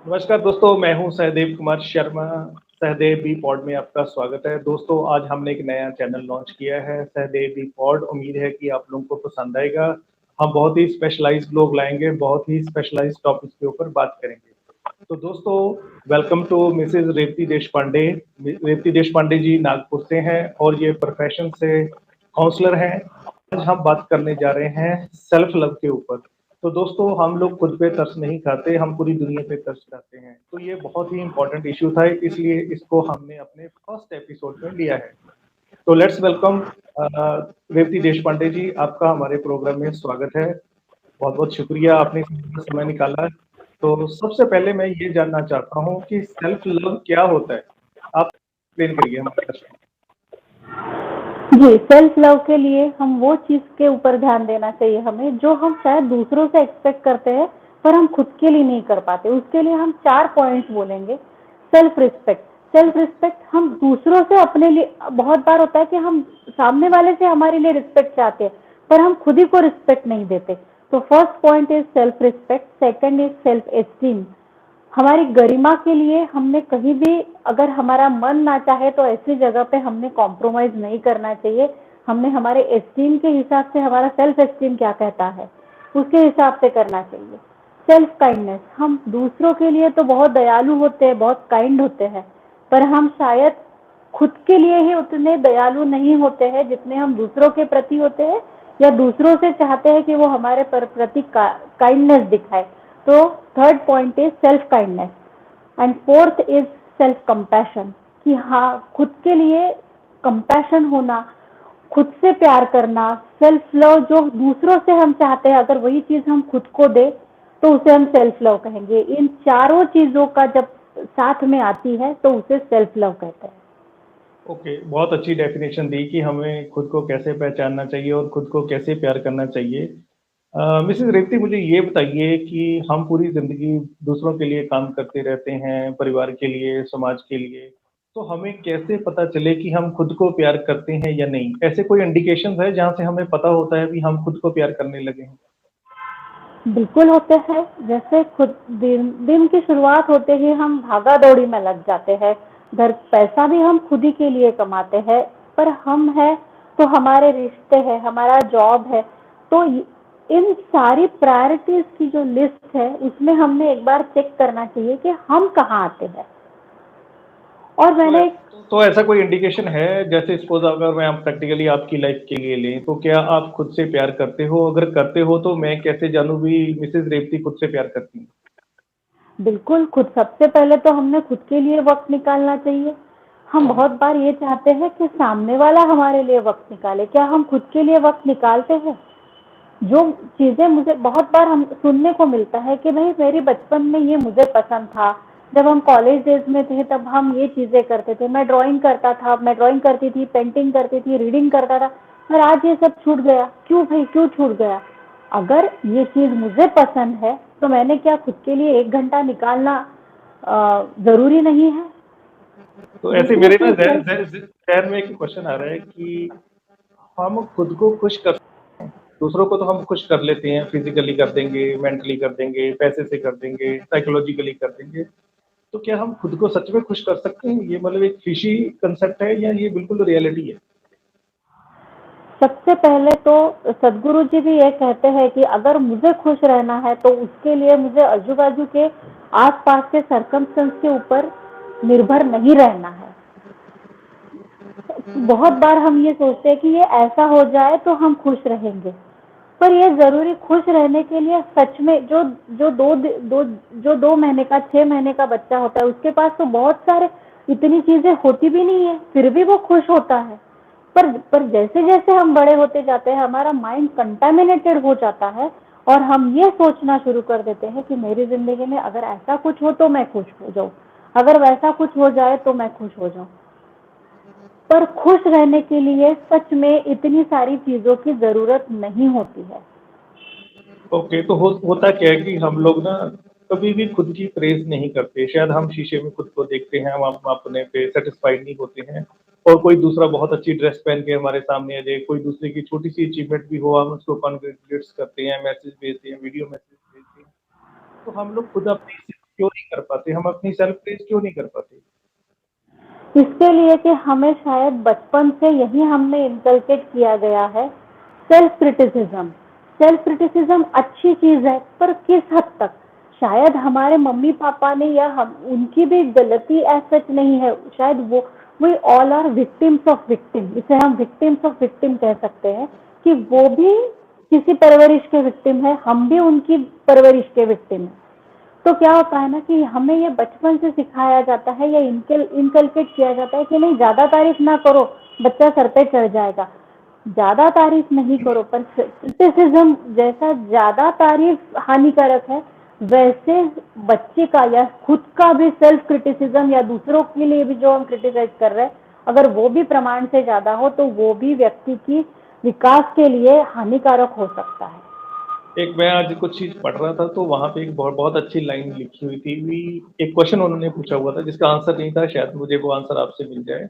नमस्कार दोस्तों, मैं हूं सहदेव कुमार शर्मा। सहदेव बी पॉड में आपका स्वागत है। दोस्तों, आज हमने एक नया चैनल लॉन्च किया है, सहदेव बी पॉड। उम्मीद है कि आप लोगों को पसंद आएगा। हम बहुत ही स्पेशलाइज्ड लोग लाएंगे, बहुत ही स्पेशलाइज्ड टॉपिक्स के ऊपर बात करेंगे। तो दोस्तों, वेलकम टू मिसेज रेवती देश पांडे। रेवती देश पांडे जी नागपुर से हैं और ये प्रोफेशन से काउंसलर हैं। आज हम बात करने जा रहे हैं सेल्फ लव के ऊपर। तो दोस्तों, हम लोग खुद पे तरस नहीं खाते, हम पूरी दुनिया पे तरस खाते हैं। तो ये बहुत ही इंपॉर्टेंट इश्यू था, इसलिए इसको हमने अपने फर्स्ट एपिसोड में लिया है। तो लेट्स वेलकम रेवती देश पांडे जी, आपका हमारे प्रोग्राम में स्वागत है। बहुत बहुत शुक्रिया, आपने समय निकाला। तो सबसे पहले मैं ये जानना चाहता हूँ कि सेल्फ लव क्या होता है। आप एक्सप्लेन करिए हमारे दर्शकों जी, सेल्फ लव के लिए हम वो चीज़ के ऊपर ध्यान देना चाहिए हमें जो हम शायद दूसरों से एक्सपेक्ट करते हैं पर हम खुद के लिए नहीं कर पाते। उसके लिए हम 4 पॉइंट्स बोलेंगे। Self respect. सेल्फ रिस्पेक्ट हम दूसरों से अपने लिए बहुत बार होता है कि हम सामने वाले से हमारे लिए रिस्पेक्ट चाहते हैं पर हम खुद ही को रिस्पेक्ट नहीं देते। तो first point is self respect, second is self esteem. हमारी गरिमा के लिए हमने कहीं भी अगर हमारा मन ना चाहे तो ऐसी जगह पे हमने कॉम्प्रोमाइज नहीं करना चाहिए। हमने हमारे एस्टीम के हिसाब से हमारा सेल्फ एस्टीम क्या कहता है उसके हिसाब से करना चाहिए। सेल्फ काइंडनेस, हम दूसरों के लिए तो बहुत दयालु होते हैं, बहुत काइंड होते हैं, पर हम शायद खुद के लिए ही उतने दयालु नहीं होते हैं जितने हम दूसरों के प्रति होते हैं, या दूसरों से चाहते हैं कि वो हमारे प्रति काइंडनेस दिखाए। तो third point is self kindness and fourth is self compassion, कि हाँ खुद के लिए कंपैशन होना, खुद से प्यार करना। सेल्फ लव जो दूसरों से हम चाहते हैं अगर वही चीज हम खुद को दे तो उसे हम सेल्फ लव कहेंगे। इन चारों चीजों का जब साथ में आती है तो उसे सेल्फ लव कहते हैं। ओके, बहुत अच्छी डेफिनेशन दी कि हमें खुद को कैसे पहचानना चाहिए और खुद को कैसे प्यार करना चाहिए। मिसेस रेवती, मुझे ये बताइए कि हम पूरी जिंदगी दूसरों के लिए काम करते रहते हैं, परिवार के लिए, समाज के लिए। तो हमें कैसे पता चले कि हम खुद को प्यार करते हैं या नहीं? ऐसे कोई इंडिकेशन है जहाँ से हमें पता होता है कि हम खुद को प्यार करने लगे हैं? बिल्कुल होते हैं। जैसे खुद दिन की शुरुआत होते ही हम भागा दौड़ी में लग जाते हैं। घर पैसा भी हम खुद ही के लिए कमाते हैं, पर हम है तो हमारे रिश्ते हैं, हमारा जॉब है। तो इन सारी प्रायोरिटीज की जो लिस्ट है उसमें हमने एक बार चेक करना चाहिए कि हम कहाँ आते हैं। और तो, मैंने तो ऐसा कोई इंडिकेशन है? जैसे सपोज अगर मैं आप प्रैक्टिकली आपकी लाइफ के लिए लें, तो क्या आप खुद से प्यार करते हो? अगर करते हो तो मैं कैसे जानूं भी मिसेज रेवती खुद से प्यार करती हैं? बिल्कुल खुद सबसे पहले तो हमने खुद के लिए वक्त निकालना चाहिए। हम बहुत बार ये चाहते हैं कि सामने वाला हमारे लिए वक्त निकाले, क्या हम खुद के लिए वक्त निकालते हैं? जो चीजें मुझे बहुत बार हम सुनने को मिलता है कि भाई मेरी बचपन में ये मुझे पसंद था, जब हम कॉलेज डेज में थे तब हम ये चीजें करते थे, मैं ड्राइंग करता था, मैं ड्राइंग करती थी, पेंटिंग करती थी, रीडिंग करता था, पर आज ये सब छूट गया। क्यों भाई, क्यों छूट गया? अगर ये चीज मुझे पसंद है तो मैंने क्या खुद के लिए 1 घंटा निकालना जरूरी नहीं है? तो ऐसे दूसरी मेरे ना चीज सेल्फ। जहन में एक क्वेश्चन आ रहा है कि हम खुद को खुश कर, दूसरों को तो हम खुश कर लेते हैं, फिजिकली कर देंगे, मेंटली कर देंगे, पैसे से कर देंगे, साइकोलॉजिकली कर देंगे। तो क्या हम खुद को सच में खुश कर सकते हैं? ये मतलब एक फिशी कंसेप्ट है या ये बिल्कुल रियलिटी है? सबसे पहले तो सदगुरु जी भी ये कहते हैं कि अगर मुझे खुश रहना है तो उसके लिए मुझे आजू बाजू के आसपास के सरकमस्टेंस के ऊपर निर्भर नहीं रहना है। बहुत बार हम ये सोचते हैं कि ये ऐसा हो जाए तो हम खुश रहेंगे, पर ये जरूरी खुश रहने के लिए सच में जो 2 महीने का 6 महीने का बच्चा होता है उसके पास तो बहुत सारे इतनी चीजें होती भी नहीं है फिर भी वो खुश होता है। पर जैसे जैसे हम बड़े होते जाते हैं हमारा माइंड कंटामिनेटेड हो जाता है और हम ये सोचना शुरू कर देते हैं कि मेरी जिंदगी में अगर ऐसा कुछ हो तो मैं खुश हो जाऊं, अगर वैसा कुछ हो जाए तो मैं खुश हो जाऊं। पर खुश रहने के लिए सच में इतनी सारी चीजों की जरूरत नहीं होती है। ओके, तो होता क्या है कि हम लोग ना कभी भी खुद की प्रेज नहीं करते। शायद हम शीशे में खुद को देखते हैं, हम अपने पे सेटिस्फाइड नहीं होते हैं, और कोई दूसरा बहुत अच्छी ड्रेस पहन के हमारे सामने आ जाए, कोई दूसरे की छोटी सी अचीवमेंट भी हो, हम उसको कॉन्ग्रेचुलेट्स करते हैं, मैसेज भेजते हैं, वीडियो मैसेज भेजते हैं। तो हम लोग खुद अपनी क्यों नहीं कर पाते? हम अपनी सेल्फ प्रेज क्यों नहीं कर पाते? इसके लिए कि हमें शायद बचपन से यही हमने इनकलकेट किया गया है, सेल्फ क्रिटिसिज्म। सेल्फ क्रिटिसिज्म अच्छी चीज है, पर किस हद तक? शायद हमारे मम्मी पापा ने या हम उनकी भी गलती ऐसा नहीं है, शायद वो all are victims of victim, इसे हम विक्टिम्स ऑफ विक्टिम कह सकते हैं कि वो भी किसी परवरिश के विक्टिम है, हम भी उनकी परवरिश के विक्टिम है। तो क्या होता है ना कि हमें ये बचपन से सिखाया जाता है या इनकलकेट किया जाता है कि नहीं, ज्यादा तारीफ ना करो, बच्चा सर पे चढ़ जाएगा। ज्यादा तारीफ नहीं करो, पर क्रिटिसिज्म जैसा ज्यादा तारीफ हानिकारक है, वैसे बच्चे का या खुद का भी सेल्फ क्रिटिसिज्म या दूसरों के लिए भी जो हम क्रिटिसाइज कर रहे हैं, अगर वो भी प्रमाण से ज्यादा हो तो वो भी व्यक्ति की विकास के लिए हानिकारक हो सकता है। एक मैं आज कुछ चीज पढ़ रहा था तो वहां पे एक बहुत बहुत अच्छी लाइन लिखी हुई थी। एक क्वेश्चन उन्होंने पूछा हुआ था जिसका आंसर नहीं था, शायद मुझे वो आंसर आपसे मिल जाए।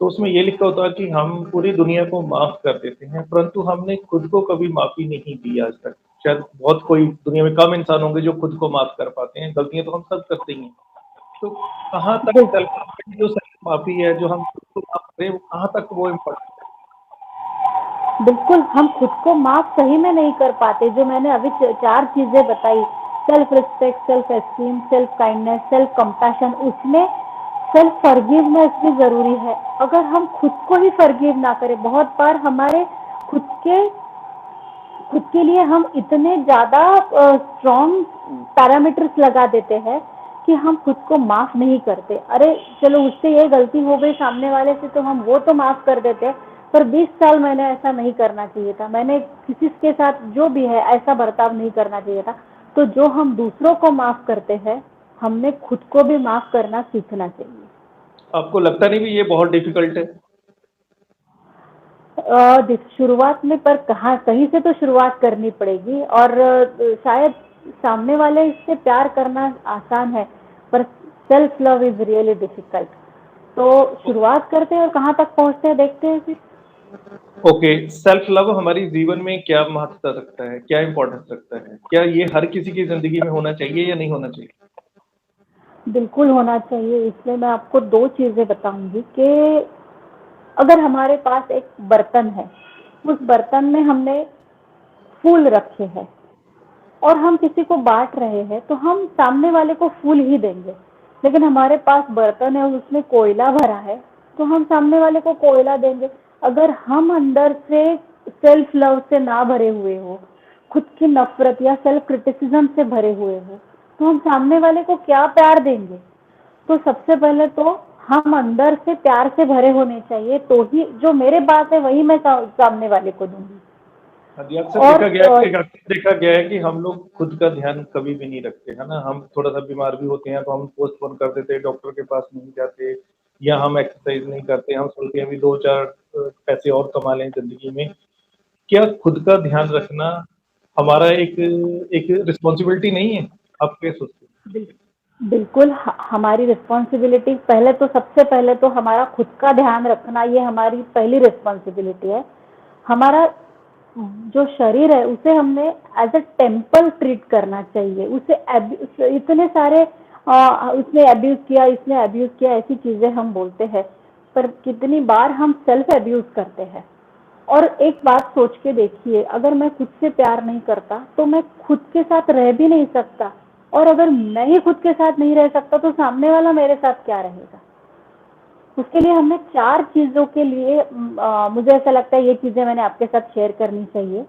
तो उसमें ये लिखा होता है कि हम पूरी दुनिया को माफ कर देते हैं, परंतु हमने खुद को कभी माफी नहीं दी आज तक। शायद बहुत कोई दुनिया में कम इंसान होंगे जो खुद को माफ कर पाते हैं। गलतियां तो हम सब करते ही हैं। तो कहाँ तक सेल्फ जो सेल्फ माफी है, जो हम खुद को माफ करें, वो कहाँ तक वो इम्पोर्टेंट बिल्कुल, हम खुद को माफ सही में नहीं कर पाते। जो मैंने अभी चार चीजें बताई, self respect, self esteem, self kindness, self compassion, उसमें सेल्फ फॉरगिवनेस भी जरूरी है। अगर हम खुद को ही फॉरगिव ना करें, बहुत बार हमारे खुद के खुद के लिए हम इतने ज्यादा स्ट्रॉन्ग पैरामीटर्स लगा देते हैं कि हम खुद को माफ नहीं करते। अरे चलो, उससे ये गलती हो गई सामने वाले से तो हम वो तो माफ कर देते हैं, पर 20 साल मैंने ऐसा नहीं करना चाहिए था, मैंने किसी के साथ जो भी है ऐसा बर्ताव नहीं करना चाहिए था। तो जो हम दूसरों को माफ करते हैं, हमने खुद को भी माफ करना सीखना चाहिए। आपको लगता नहीं भी ये बहुत डिफिकल्ट है? शुरुआत में, पर कहाँ कहीं से तो शुरुआत करनी पड़ेगी। और शायद सामने वाले से प्यार करना आसान है, पर self love is really difficult. तो शुरुआत करते हैं और कहाँ तक पहुँचते हैं देखते हैं फिर। ओके, सेल्फ लव हमारी जीवन में क्या महत्वता रखता है, क्या इंपॉर्टेंस रखता है? क्या ये हर किसी की जिंदगी में होना चाहिए या नहीं होना चाहिए? बिल्कुल होना चाहिए। इसमें मैं आपको दो चीजें बताऊंगी कि अगर हमारे पास एक बर्तन है, उस बर्तन में हमने फूल रखे हैं और हम किसी को बांट रहे हैं, तो हम सामने वाले को फूल ही देंगे। लेकिन हमारे पास बर्तन है और उसमें कोयला भरा है, तो हम सामने वाले को कोयला देंगे। अगर हम अंदर से सेल्फ लव से ना भरे हुए हो, खुद की नफरत या सेल्फ क्रिटिसिज्म से भरे हुए हो, तो हम सामने वाले को क्या प्यार देंगे? तो सबसे पहले तो हम अंदर से प्यार से भरे होने चाहिए, तो ही जो मेरे पास है वही मैं सामने वाले को दूंगी। हाँ जी, अक्सर और देखा गया है कि हम लोग खुद का ध्यान कभी भी नहीं रखते, है ना? हम थोड़ा सा बीमार भी होते हैं तो हम पोस्टपोन कर देते हैं, डॉक्टर के पास नहीं जाते, या हम एक्सरसाइज नहीं करते। हम सोचते हैं भी दो चार पैसे और कमा लें जिंदगी में। क्या खुद का ध्यान रखना हमारा एक एक रिस्पॉन्सिबिलिटी नहीं है? आप क्या सोचते हैं? बिल्कुल हमारी रिस्पॉन्सिबिलिटी, पहले तो सबसे पहले तो हमारा खुद का ध्यान रखना, ये हमारी पहली रिस्पॉन्सिबिलिटी है। हमारा जो शरीर है उसे हमने एज अ टेम्पल ट्रीट करना चाहिए। उसे इतने सारे उसने अब्यूज किया, इसने अब्यूज किया, ऐसी चीजें हम बोलते हैं, पर कितनी बार हम सेल्फ अब्यूज करते हैं। और एक बात सोच के देखिए, अगर मैं खुद से प्यार नहीं करता तो मैं खुद के साथ रह भी नहीं सकता, और अगर मैं ही खुद के साथ नहीं रह सकता तो सामने वाला मेरे साथ क्या रहेगा? उसके लिए हमने चार चीजों के लिए मुझे ऐसा लगता है ये चीजें मैंने आपके साथ शेयर करनी चाहिए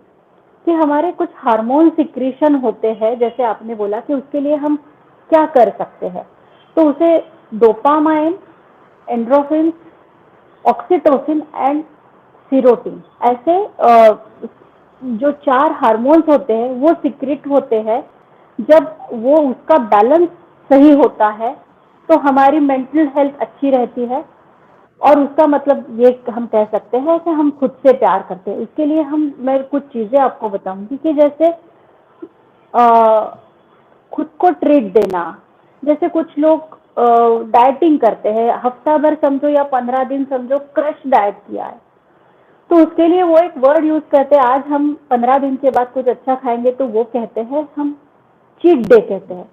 कि हमारे कुछ हार्मोन सिक्रीशन होते हैं, जैसे आपने बोला कि उसके लिए हम क्या कर सकते हैं। तो उसे dopamine, endorphin, oxytocin and serotonin, ऐसे जो चार हार्मोन्स होते हैं वो सिक्रेट होते हैं। जब वो उसका बैलेंस सही होता है तो हमारी मेंटल हेल्थ अच्छी रहती है, और उसका मतलब ये हम कह सकते हैं कि हम खुद से प्यार करते हैं। इसके लिए मैं कुछ चीजें आपको बताऊंगी कि जैसे खुद को ट्रीट देना। जैसे कुछ लोग डाइटिंग करते हैं, हफ्ता भर समझो या 15 दिन समझो क्रश डाइट किया है, तो उसके लिए वो एक वर्ड यूज करते हैं, आज हम 15 दिन के बाद कुछ अच्छा खाएंगे, तो वो कहते हैं हम चीट डे कहते हैं।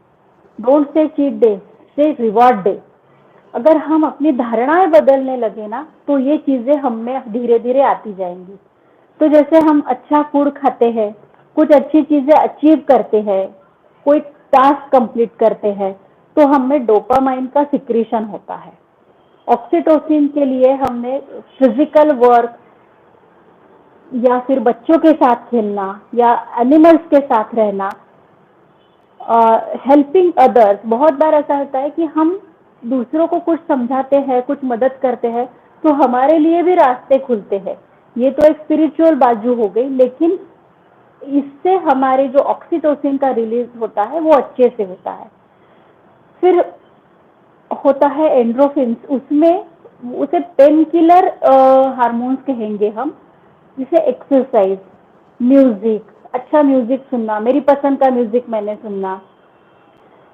डोंट से चीट डे, से रिवॉर्ड डे। अगर हम अपनी धारणाएं बदलने लगे ना, तो ये चीजें हम में धीरे धीरे आती जाएंगी। तो जैसे हम अच्छा फूड खाते हैं, कुछ अच्छी चीजें अचीव करते हैं, कोई टास्क कंप्लीट करते हैं, तो हमें डोपामाइन का सिक्रीशन होता है। ऑक्सीटोसिन के लिए हमने फिजिकल वर्क या फिर बच्चों के साथ खेलना या एनिमल्स के साथ रहना, हेल्पिंग अदर्स, बहुत बार ऐसा होता है कि हम दूसरों को कुछ समझाते हैं, कुछ मदद करते हैं, तो हमारे लिए भी रास्ते खुलते हैं। ये तो एक स्पिरिचुअल बाजू हो गई, लेकिन इससे हमारे जो ऑक्सीटोसिन का रिलीज होता है वो अच्छे से होता है। फिर होता है एंड्रोफिन, उसमें उसे पेन किलर हार्मोन्स कहेंगे हम, जिसे एक्सरसाइज, म्यूजिक, अच्छा म्यूजिक सुनना, मेरी पसंद का म्यूजिक मैंने सुनना,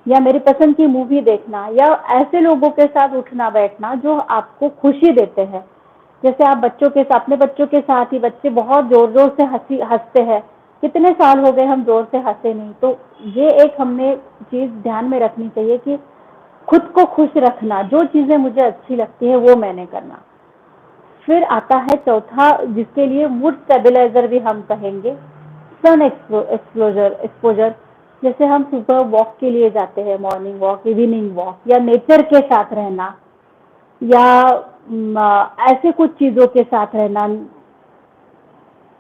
या मेरी पसंद की मूवी देखना, या ऐसे लोगों के साथ उठना बैठना जो आपको खुशी देते हैं। जैसे आप बच्चों के साथ, अपने बच्चों के साथ ही, बच्चे बहुत जोर जोर से हंसते हैं, कितने साल हो गए हम जोर से हंसे नहीं। तो ये एक हमने चीज ध्यान में रखनी चाहिए कि खुद को खुश रखना, जो चीजें मुझे अच्छी लगती है वो मैंने करना। फिर आता है चौथा, जिसके लिए मूड स्टेबलाइजर भी हम कहेंगे, सन एक्सपोजर। जैसे हम सुबह वॉक के लिए जाते हैं, मॉर्निंग वॉक, इवनिंग वॉक, या नेचर के साथ रहना, या ऐसे कुछ चीजों के साथ रहना,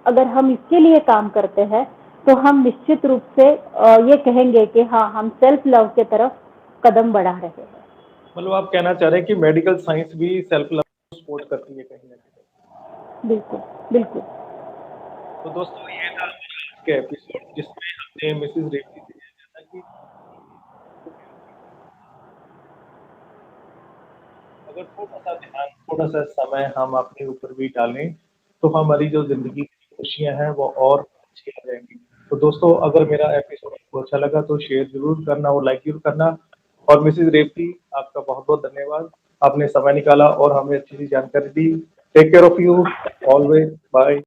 अगर हम इसके लिए काम करते हैं तो हम निश्चित रूप से ये कहेंगे कि हाँ, हम सेल्फ लव के तरफ कदम बढ़ा रहे हैं। मतलब आप कहना चाह रहे हैं कि मेडिकल साइंस भी सेल्फ लव को सपोर्ट करती है कहीं ना कहीं। बिल्कुल, बिल्कुल। तो दोस्तों ये था आज का एपिसोड, जिसमें हमने मिसेस रेवती से जाना कि अगर थोड़ा सा ध्यान, थोड़ा सा समय हम अपने ऊपर भी डालें, तो हमारी जो जिंदगी की खुशियां हैं वो और अच्छी हो जाएंगी। तो दोस्तों, अगर मेरा एपिसोड आपको अच्छा लगा तो शेयर जरूर करना और लाइक जरूर करना। और मिसेस रेवती, आपका बहुत बहुत धन्यवाद, आपने समय निकाला और हमें अच्छी सी जानकारी दी। Take care of you always, bye.